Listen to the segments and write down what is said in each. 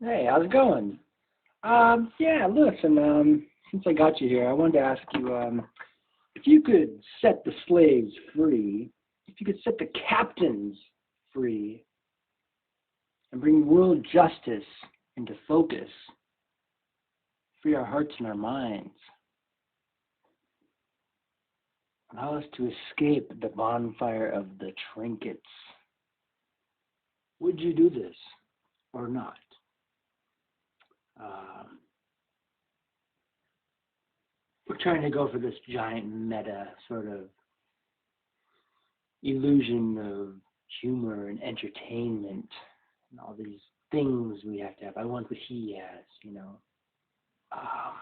Hey, how's it going? Yeah, listen, since I got you here, I wanted to ask you, if you could set the slaves free, if you could set the captains free, and bring world justice into focus, free our hearts and our minds, allow us to escape the bonfire of the trinkets, would you do this or not? Um, we're trying to go for this giant meta sort of illusion of humor and entertainment and all these things we have to have. I want what he has, you know. Um,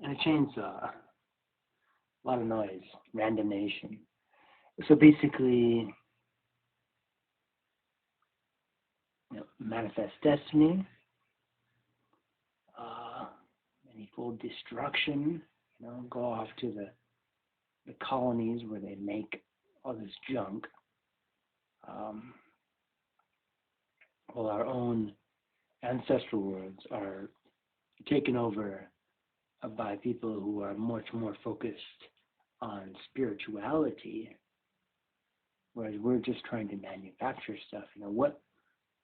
and a chainsaw, a lot of noise, randomnation. So basically, manifest destiny, uh, manifold destruction, go off to the colonies where they make all this junk. Um, while our own ancestral worlds are taken over by people who are much more focused on spirituality, whereas we're just trying to manufacture stuff.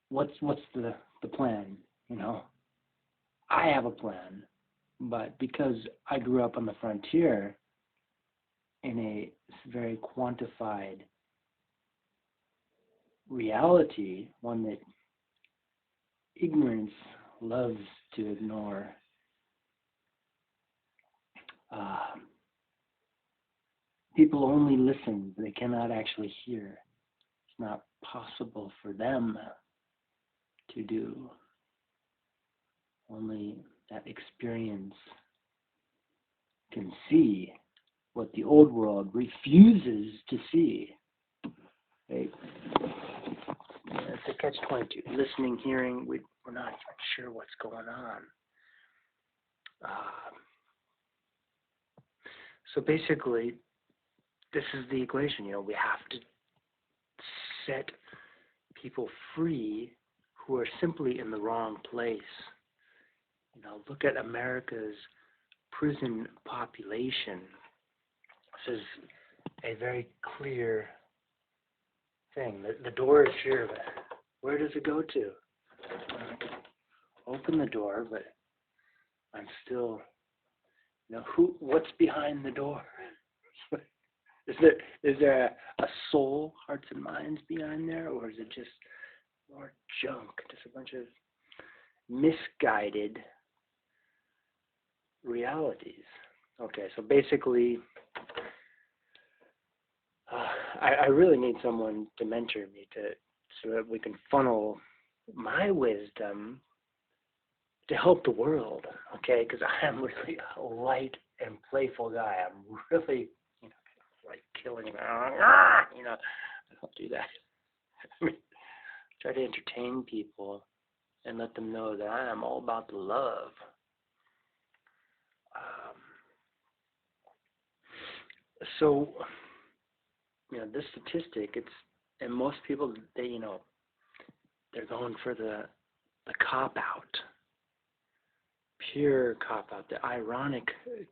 What's the plan? I have a plan, but because I grew up on the frontier in a very quantified reality, one that ignorance loves to ignore. Uh, People only listen, they cannot actually hear. It's not possible for them to do. Only that experience can see what the old world refuses to see. Right? It's a catch-22. Listening, hearing, we're not even sure what's going on. So basically, this is the equation. We have to set people free who are simply in the wrong place. Look at America's prison population. This is a very clear thing. The door is here, but where does it go to? Open the door, but I'm still, what's behind the door? Is there a soul, hearts and minds behind there, or is it just more junk, just a bunch of misguided realities? Okay, so basically, I really need someone to mentor me so that we can funnel my wisdom to help the world, okay? Because I am really a light and playful guy. I'm really, like killing, I don't do that. I mean, try to entertain people and let them know that I am all about the love. So, this statistic, and most people, they're going for the cop-out, pure cop-out, the ironic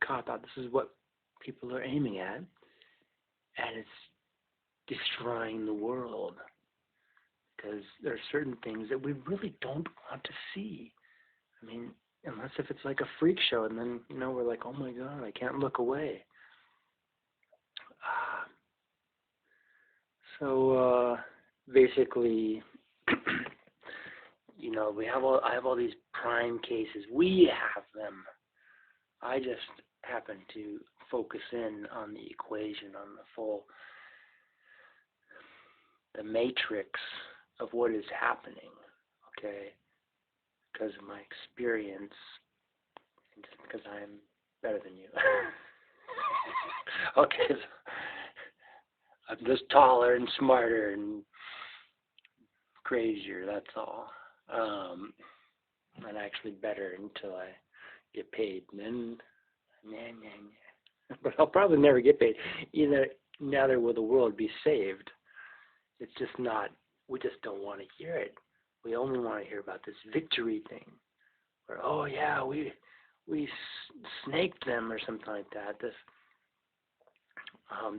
cop-out. This is what people are aiming at, and it's destroying the world, because there are certain things that we really don't want to see. I mean, unless if it's like a freak show, and then, we're like, oh my God, I can't look away. So basically, I have all these prime cases. We have them. I just happen to focus in on the equation, on the matrix of what is happening, okay? Because of my experience, and just because I'm better than you. Okay, so I'm just taller and smarter and crazier, that's all. And actually better until I get paid. And then, but I'll probably never get paid. Neither will the world be saved. It's just not we just don't want to hear it. We only want to hear about this victory thing, where, oh yeah, we snaked them or something like that.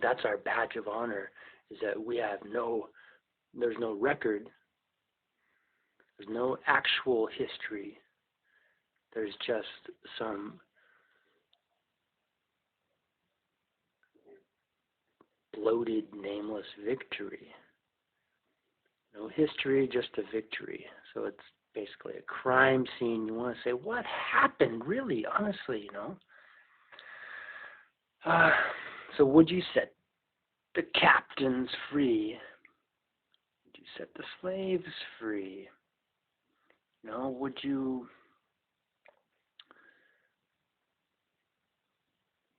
That's our badge of honor, is that we have there's no record, there's no actual history. There's just some bloated, nameless victory. No history, just a victory. So it's basically a crime scene. You want to say, what happened, really, honestly, So would you set the captains free? Would you set the slaves free? Would you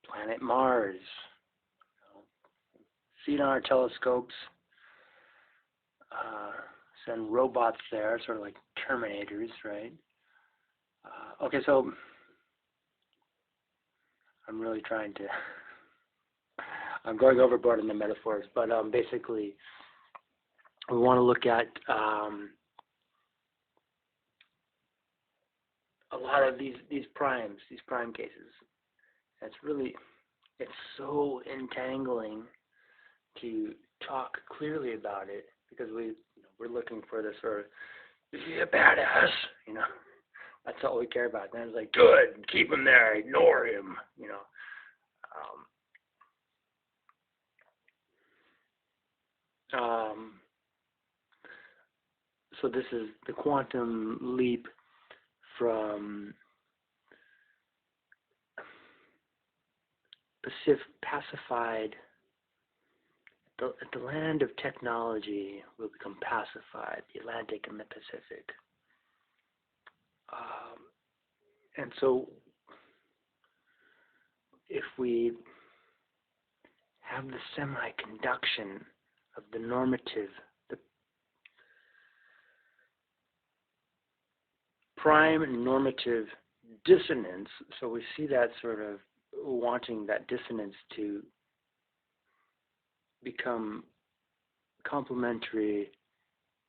planet Mars? See it on our telescopes. Send robots there, sort of like Terminators, right? Okay, so I'm really trying to. I'm going overboard in the metaphors, but basically, we want to look at a lot of these prime cases. It's so entangling to talk clearly about it, because we're looking for this sort of, is he a badass? That's all we care about. Then it's like, good, keep him there, ignore him. So this is the quantum leap from pacified. At the land of technology will become pacified, the Atlantic and the Pacific. And so if we have the semi-conduction of the normative, the prime normative dissonance, so we see that sort of wanting that dissonance to become complementary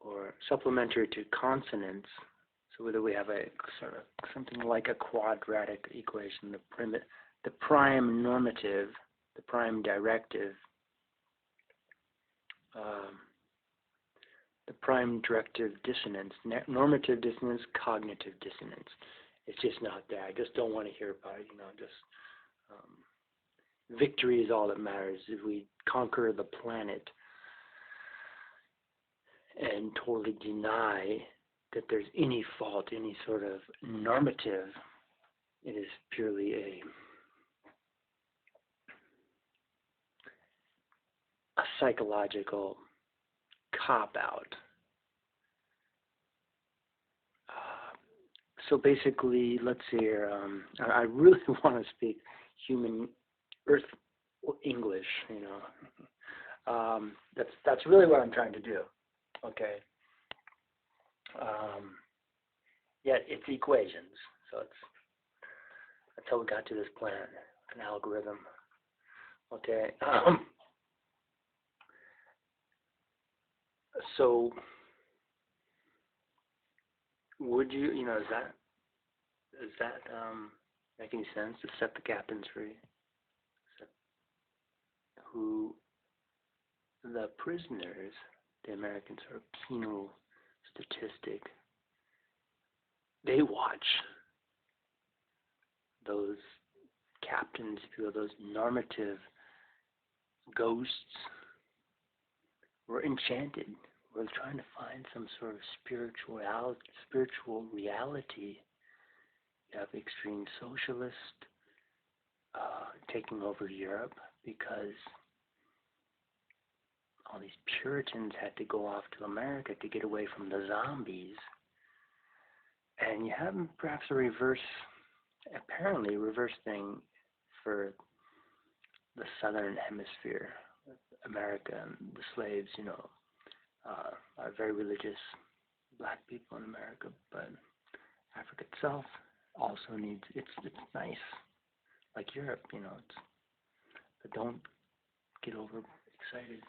or supplementary to consonance, so whether we have a sort of something like a quadratic equation, the prime normative, the prime directive, the prime directive dissonance, normative dissonance, cognitive dissonance. It's just not there. I just don't want to hear about it. Victory is all that matters. If we conquer the planet and totally deny that there's any fault, any sort of normative, it is purely a psychological cop-out. So basically, let's see here. I really want to speak human Earth English. That's really what I'm trying to do. Okay. Yet it's equations. So that's how we got to this plan. An algorithm. Okay. So would you, does that make any sense, to set the captains free? Who the prisoners, the American sort of penal statistic, they watch those captains, if you will, those normative ghosts. We're enchanted. We're trying to find some sort of spiritual reality. You have extreme socialists taking over Europe because all these Puritans had to go off to America to get away from the zombies. And you have perhaps apparently reverse thing for the southern hemisphere. America and the slaves, are very religious black people in America, but Africa itself also needs, it's nice, like Europe, but don't get over excited.